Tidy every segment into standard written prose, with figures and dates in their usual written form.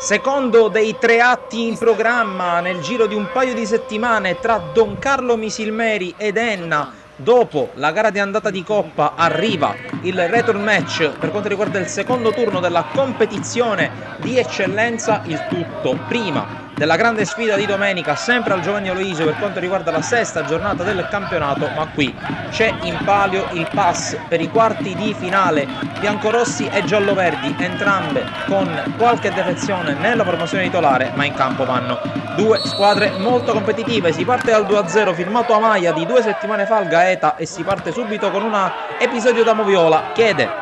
Secondo dei 3 atti in programma nel giro di un paio di settimane tra Don Carlo Misilmeri ed Enna. Dopo la gara di andata di Coppa arriva il return match per quanto riguarda il secondo turno della competizione di eccellenza, il tutto prima della grande sfida di domenica sempre al Giovanni Aloisio per quanto riguarda la sesta giornata del campionato, ma qui c'è in palio il pass per i quarti di finale, biancorossi e gialloverdi, entrambe con qualche defezione nella formazione titolare, ma in campo vanno due squadre molto competitive. Si parte dal 2-0 firmato a maglia di 2 settimane fa al Gaeta e si parte subito con un episodio da Moviola, chiede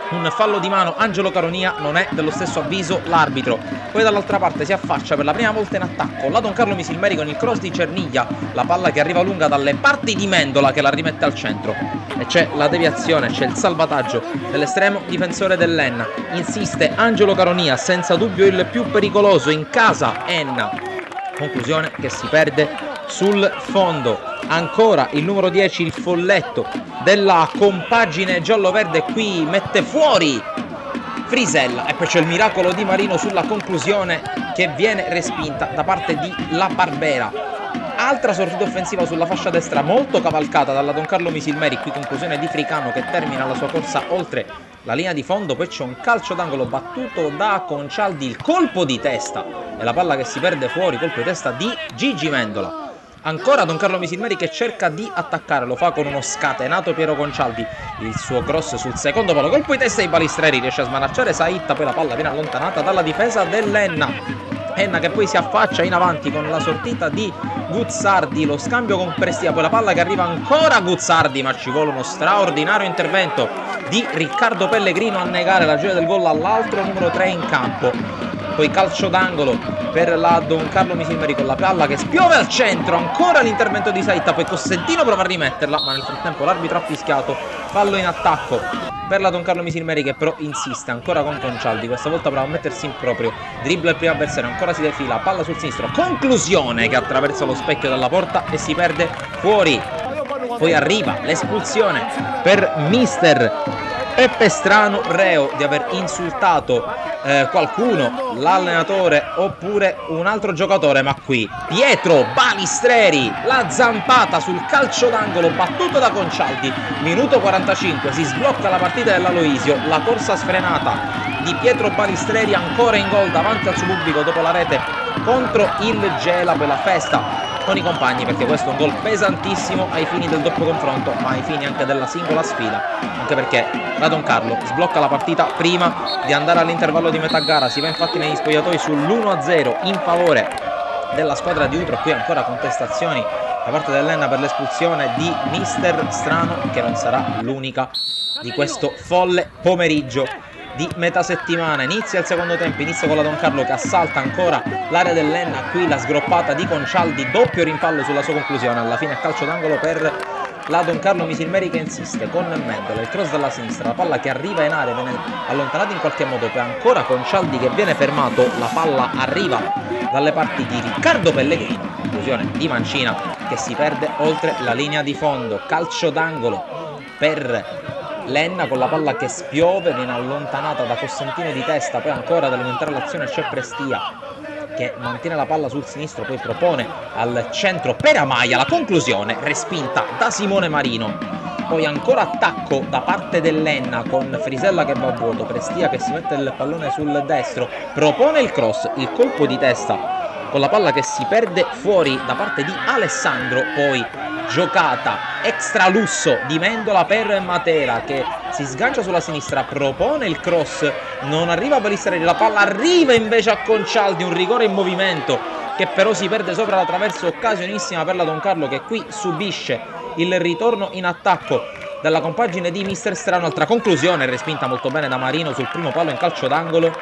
un fallo di mano Angelo Caronia, non è dello stesso avviso l'arbitro. Poi dall'altra parte si affaccia per la prima volta in attacco la Don Carlo Misilmeri con il cross di Cerniglia, la palla che arriva lunga dalle parti di Mendola che la rimette al centro e c'è la deviazione, c'è il salvataggio dell'estremo difensore dell'Enna. Insiste Angelo Caronia, senza dubbio il più pericoloso in casa Enna, conclusione che si perde sul fondo. Ancora il numero 10, il folletto della compagine giallo-verde, qui mette fuori Frisella e poi c'è il miracolo di Marino sulla conclusione che viene respinta da parte di La Barbera. Altra sortita offensiva sulla fascia destra molto cavalcata dalla Don Carlo Misilmeri, qui conclusione di Fricano che termina la sua corsa oltre la linea di fondo. Poi c'è un calcio d'angolo battuto da Concialdi, il colpo di testa e la palla che si perde fuori, colpo di testa di Gigi Mendola. Ancora Don Carlo Misilmeri che cerca di attaccare, lo fa con uno scatenato Piero Concialdi, il suo cross sul secondo palo, colpo di testa ai Balistreri, riesce a smanacciare Saitta, poi la palla viene allontanata dalla difesa dell'Enna. Enna che poi si affaccia in avanti con la sortita di Guzzardi, lo scambio con Prestia, poi la palla che arriva ancora a Guzzardi, ma ci vuole uno straordinario intervento di Riccardo Pellegrino a negare la gioia del gol all'altro numero 3 in campo. Poi calcio d'angolo per la Don Carlo Misilmeri con la palla che spiove al centro, ancora l'intervento di Saitta, poi Cosentino prova a rimetterla, ma nel frattempo l'arbitro ha fischiato fallo in attacco per la Don Carlo Misilmeri che però insiste ancora con Concialdi, questa volta prova a mettersi in proprio, dribbla il primo avversario, ancora si defila, palla sul sinistro, conclusione che attraversa lo specchio della porta e si perde fuori. Poi arriva l'espulsione per mister Peppe Strano, reo di aver insultato qualcuno, l'allenatore oppure un altro giocatore, ma qui Pietro Balistreri, la zampata sul calcio d'angolo battuto da Concialdi, minuto 45, si sblocca la partita dell'Aloisio, la corsa sfrenata di Pietro Balistreri ancora in gol davanti al suo pubblico dopo la rete contro il Gela, per la festa con i compagni, perché questo è un gol pesantissimo ai fini del doppio confronto, ma ai fini anche della singola sfida, anche perché la Don Carlo sblocca la partita prima di andare all'intervallo di metà gara. Si va infatti negli spogliatoi sull'1-0 in favore della squadra di Utro. Qui ancora contestazioni da parte dell'Enna per l'espulsione di mister Strano, che non sarà l'unica di questo folle pomeriggio di metà settimana. Inizia il secondo tempo, inizia con la Don Carlo che assalta ancora l'area dell'Enna, qui la sgroppata di Concialdi, doppio rimpallo sulla sua conclusione, alla fine a calcio d'angolo per la Don Carlo Misilmeri che insiste con Mendola, il cross dalla sinistra, la palla che arriva in area, viene allontanata in qualche modo, poi ancora Concialdi che viene fermato, la palla arriva dalle parti di Riccardo Pellegrino, conclusione di Mancina che si perde oltre la linea di fondo. Calcio d'angolo per l'Enna con la palla che spiove, viene allontanata da Cosentino di testa, poi ancora ad alimentare l'azione c'è Prestia che mantiene la palla sul sinistro, poi propone al centro per Amaia, la conclusione respinta da Simone Marino. Poi ancora attacco da parte dell'Enna con Frisella che va a vuoto, Prestia che si mette il pallone sul destro, propone il cross, il colpo di testa con la palla che si perde fuori da parte di Alessandro, poi giocata extra lusso di Mendola per Matera che si sgancia sulla sinistra, propone il cross, non arriva a Balistreri, la palla arriva invece a Concialdi, un rigore in movimento che però si perde sopra la traversa, occasionissima per la Don Carlo che qui subisce il ritorno in attacco dalla compagine di mister Strano. Altra conclusione respinta molto bene da Marino sul primo palo in calcio d'angolo.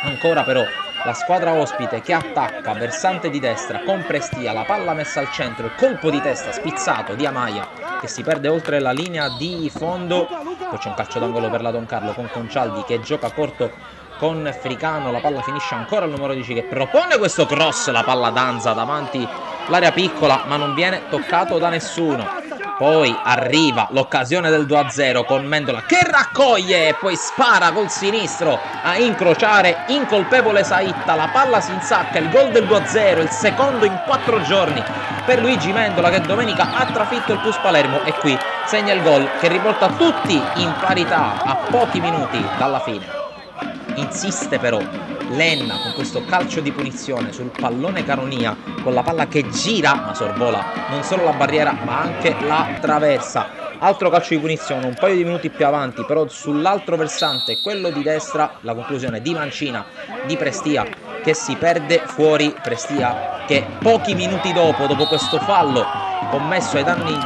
Ancora però la squadra ospite che attacca, versante di destra con Prestia, la palla messa al centro, il colpo di testa spizzato di Amaia che si perde oltre la linea di fondo. Poi c'è un calcio d'angolo per la Don Carlo con Concialdi che gioca corto con Fricano, la palla finisce ancora al numero 10 che propone questo cross, la palla danza davanti l'area piccola ma non viene toccato da nessuno. Poi arriva l'occasione del 2-0 con Mendola che raccoglie e poi spara col sinistro a incrociare incolpevole Saitta. La palla si insacca, il gol del 2-0, il secondo in 4 giorni per Luigi Mendola, che domenica ha trafitto il Plus Palermo e qui segna il gol che riporta tutti in parità a pochi minuti dalla fine. Insiste però Lenna con questo calcio di punizione sul pallone Caronia, con la palla che gira ma sorvola non solo la barriera ma anche la traversa. Altro calcio di punizione un paio di minuti più avanti, però sull'altro versante, quello di destra, la conclusione di mancina di Prestia che si perde fuori. Prestia che pochi minuti dopo questo fallo commesso ai danni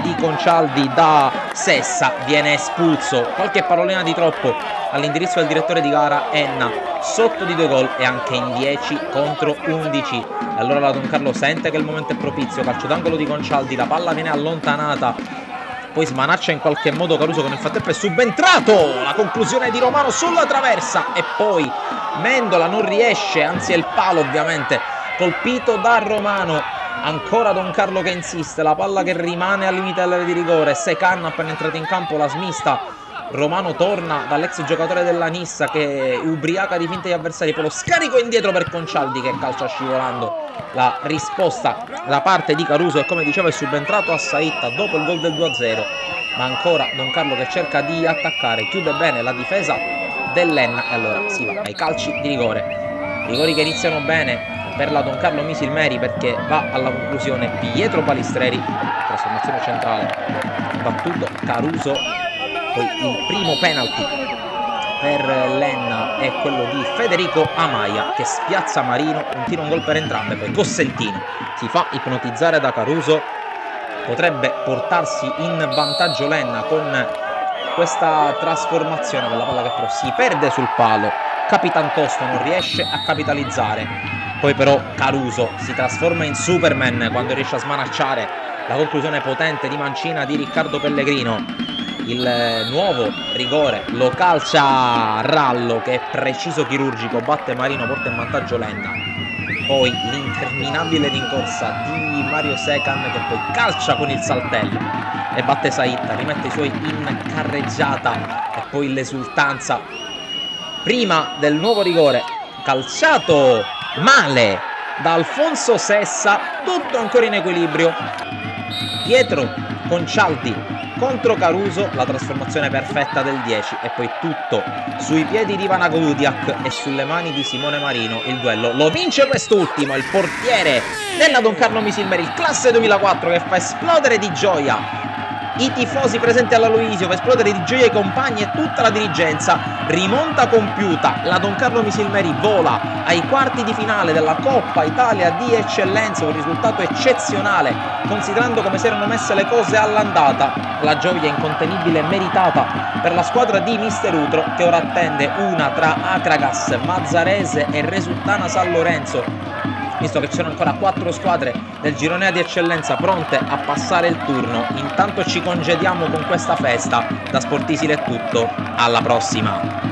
di Concialdi da Sessa viene espulso. Qualche parolina di troppo all'indirizzo del direttore di gara Enna, sotto di 2 gol e anche in 10 contro 11. Allora la Don Carlo sente che il momento è propizio, calcio d'angolo di Concialdi, la palla viene allontanata, poi smanaccia in qualche modo Caruso che nel frattempo è subentrato. La conclusione di Romano sulla traversa e poi Mendola non riesce, anzi è il palo ovviamente colpito da Romano. Ancora Don Carlo che insiste, la palla che rimane al limite dell'area di rigore. Secan appena entrato in campo la smista. Romano torna dall'ex giocatore della Nissa che ubriaca di finte gli avversari, poi lo scarico indietro per Concialdi che calcia scivolando. La risposta da parte di Caruso e come dicevo è subentrato a Saitta dopo il gol del 2-0, ma ancora Don Carlo che cerca di attaccare, chiude bene la difesa dell'Enna e allora si va ai calci di rigore. Rigori che iniziano bene per la Don Carlo Misilmeri perché va alla conclusione Pietro Palistreri, trasformazione centrale, battuto Caruso. Poi il primo penalty per l'Enna è quello di Federico Amaia che spiazza Marino, un tiro, un gol per entrambe. Poi Cossentino si fa ipnotizzare da Caruso, potrebbe portarsi in vantaggio l'Enna con questa trasformazione della palla che però si perde sul palo. Capitan Tosto non riesce a capitalizzare, poi però Caruso si trasforma in Superman quando riesce a smanacciare la conclusione potente di mancina di Riccardo Pellegrino. Il nuovo rigore lo calcia Rallo che è preciso, chirurgico, batte Marino, porta in vantaggio l'Enna. Poi l'interminabile rincorsa di Mario Secan che poi calcia con il saltello e batte Saitta, rimette i suoi in carreggiata e poi l'esultanza prima del nuovo rigore calciato male da Alfonso Sessa, tutto ancora in equilibrio. Pietro Concialdi contro Caruso, la trasformazione perfetta del 10 e poi tutto sui piedi di Vanago Udiak e sulle mani di Simone Marino. Il duello lo vince quest'ultimo, il portiere della Don Carlo Misilmeri, il classe 2004 che fa esplodere di gioia i tifosi presenti all'Aloisio, fa esplodere di gioia i compagni e tutta la dirigenza. Rimonta compiuta, la Don Carlo Misilmeri vola ai quarti di finale della Coppa Italia di Eccellenza, un risultato eccezionale considerando come si erano messe le cose all'andata. La gioia incontenibile e meritata per la squadra di Mister Utro che ora attende una tra Acragas, Mazzarese e Resultana San Lorenzo, visto che c'erano ancora 4 squadre del girone A di eccellenza pronte a passare il turno. Intanto ci congediamo con questa festa. Da Sportisil è tutto, alla prossima!